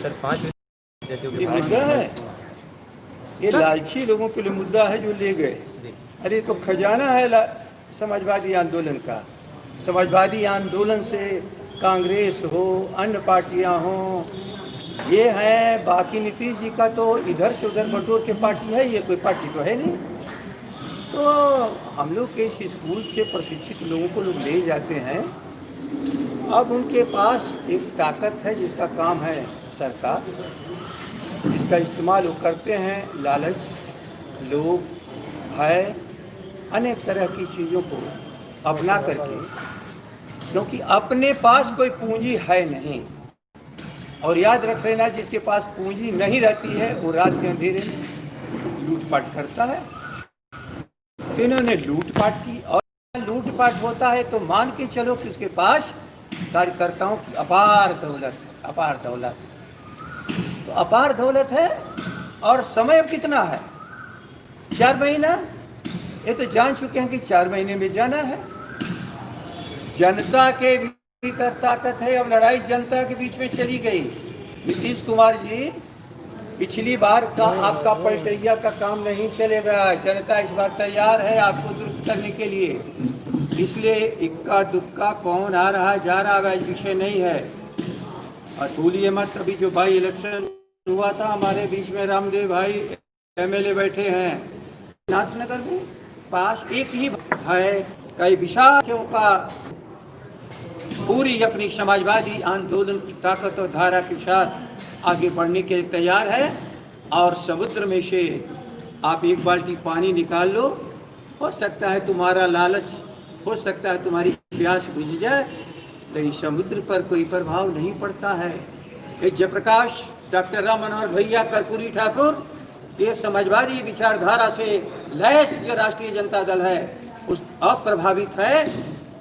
Sir 5 ये मुद्दा है, ये लालची लोगों के लिए मुद्दा है जो ले गए। अरे तो खजाना है समाजवादी आंदोलन का। समाजवादी आंदोलन से कांग्रेस हो, अन्य पार्टियां हो, ये है। बाकी नीतीश जी का तो इधर से उधर बटोर के पार्टी है, ये कोई पार्टी तो है नहीं। तो हम लोग के इस स्कूल से प्रशिक्षित लोगों को लोग ले जाते हैं। अब उनके पास एक ताकत है जिसका काम है सरकार, जिसका इस्तेमाल वो करते हैं। लालच, लोभ, भय, अनेक तरह की चीज़ों को अपना करके, क्योंकि अपने पास कोई पूंजी है नहीं। और याद रख लेना, जिसके पास पूंजी नहीं रहती है वो रात के अंधेरे में लूटपाट करता है। इन्होंने लूटपाट की, और लूटपाट होता है तो मान के चलो कि उसके पास कार्यकर्ताओं की अपार दौलत है, अपार दौलत। तो अपार दौलत है और समय कितना है? 4 महीना। ये तो जान चुके हैं कि 4 महीने में जाना है। जनता के भीतर ताकत है। अब लड़ाई जनता के बीच में चली गई। नीतीश कुमार जी, पिछली बार का आपका पलटैया का काम नहीं चलेगा। जनता इस बार तैयार है आपको दुरुस्त करने के लिए। इसलिए इक्का दुक्का कौन आ रहा जा रहा वह विषय नहीं है। और भूलिए मत, अभी जो भाई इलेक्शन हुआ था हमारे बीच में, रामदेव भाई एमएलए बैठे हैं नाथनगर में, पास एक ही है। कई विशाखों का पूरी अपनी समाजवादी आंदोलन की ताकत और धारा के साथ आगे बढ़ने के लिए तैयार है। और समुद्र में से आप एक बाल्टी पानी निकाल लो, हो सकता है तुम्हारा लालच, हो सकता है तुम्हारी प्यास बुझ जाए, लेकिन समुद्र पर कोई प्रभाव नहीं पड़ता है। ये जयप्रकाश, डॉक्टर राम मनोहर भैया, कर्पूरी ठाकुर, ये समाजवादी विचारधारा से लैस जो राष्ट्रीय जनता दल है उस अप्रभावित है।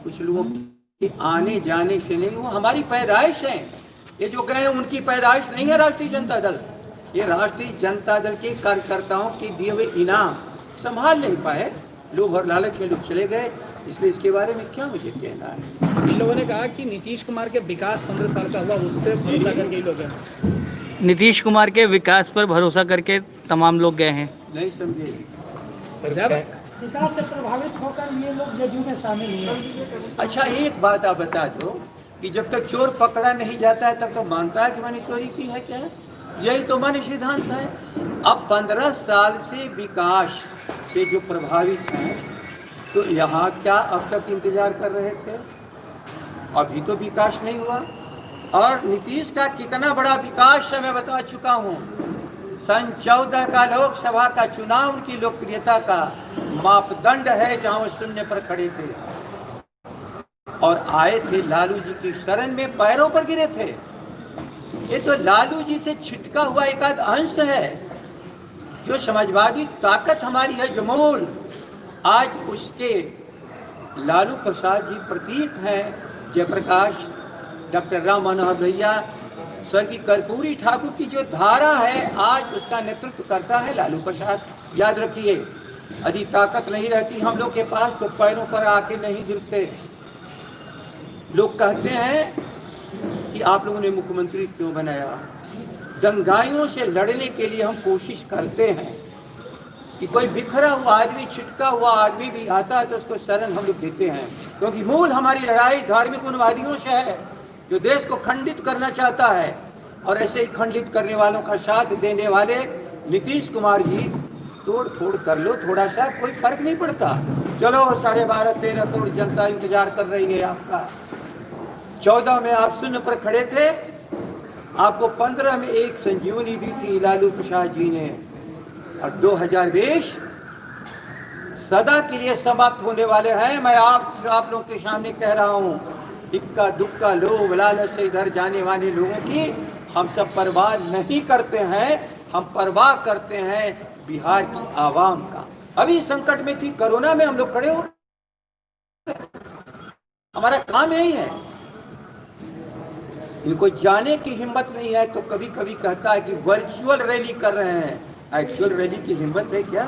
कुछ लोगों के आने जाने से नहीं, वो हमारी पैदाइश है। ये जो गए उनकी पैदाइश नहीं है राष्ट्रीय जनता दल। ये राष्ट्रीय जनता दल के कार्यकर्ताओं के दिए हुए इनाम संभाल नहीं पाए, लोभ और लालच में लोग चले गए। इसलिए इसके बारे में क्या मुझे कहना है। इन लोगों ने कहा कि नीतीश कुमार के विकास 15 साल का हुआ, उस पर भरोसा करके ही लोग हैं। नीतीश कुमार के विकास पर भरोसा करके तमाम लोग गए हैं। नहीं समझे? विकास से प्रभावित होकर ये लोग जदयू में शामिल हुए। अच्छा, एक बात आप बता दो कि जब तक चोर पकड़ा नहीं जाता है तब तो मानता है कि मैंने चोरी की है क्या? यही तो मन सिद्धांत है। अब 15 साल से विकास से जो प्रभावित हैं, तो यहाँ क्या अब तक इंतजार कर रहे थे? अभी तो विकास नहीं हुआ। और नीतीश का कितना बड़ा विकास है मैं बता चुका हूँ। सन 14 का लोकसभा का चुनाव उनकी लोकप्रियता का मापदंड है, जहाँ वो शून्य पर खड़े थे और आए थे लालू जी की शरण में, पैरों पर गिरे थे। ये तो लालू जी से छिटका हुआ एक आध अंश है। जो समाजवादी ताकत हमारी है, जो मूल, आज उसके लालू प्रसाद जी प्रतीक हैं। जयप्रकाश, डॉक्टर राम मनोहर भैया, स्वर्गीय कर्पूरी ठाकुर की जो धारा है, आज उसका नेतृत्व करता है लालू प्रसाद। याद रखिए, यदि ताकत नहीं रहती हम लोग के पास तो पैरों पर आके नहीं गिरते। लोग कहते हैं कि आप लोगों ने मुख्यमंत्री क्यों बनाया? दंगाइयों से लड़ने के लिए हम कोशिश करते हैं कि कोई बिखरा हुआ आदमी, छिटका हुआ आदमी भी आता है तो उसको शरण हम लोग देते हैं, क्योंकि मूल हमारी लड़ाई धार्मिक उन्मादियों से है जो देश को खंडित करना चाहता है। और ऐसे ही खंडित करने वालों का साथ देने वाले नीतीश कुमार जी, तोड़ फोड़ कर लो थोड़ा सा, कोई फर्क नहीं पड़ता। चलो 12.5-13 करोड़ जनता इंतजार कर रही है आपका। 14 में आप शून्य पर खड़े थे, आपको 15 में एक संजीवनी दी थी लालू प्रसाद जी ने, और 2020 सदा के लिए समाप्त होने वाले हैं। मैं आप लोग के सामने कह रहा हूँ, इक्का दुक्का लोभ लालच से इधर जाने वाले लोगों की हम सब परवाह नहीं करते हैं। हम परवाह करते हैं बिहार की आवाम का। अभी संकट में थी, कोरोना में हम लोग खड़े हो, हमारा काम यही है। इनको जाने की हिम्मत नहीं है तो कभी कभी कहता है कि वर्चुअल रैली कर रहे हैं। एक्चुअल रैली की हिम्मत है क्या?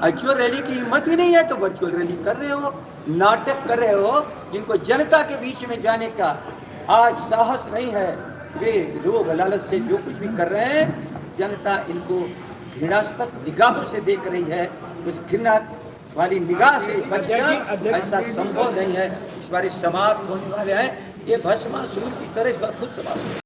एक्चुअल रैली की हिम्मत ही नहीं है तो वर्चुअल रैली कर रहे हो, नाटक कर रहे हो। जिनको जनता के बीच में जाने का आज साहस नहीं है, वे लोग लालच से जो कुछ भी कर रहे हैं, जनता इनको घृणास्पद निगाहों से देख रही है। उस घृणा वाली निगाह से बचकर ऐसा संभव नहीं है। इस बार समाप्त होने वाले हैं, ये भस्मासुर की तरह इस बार खुद समाप्त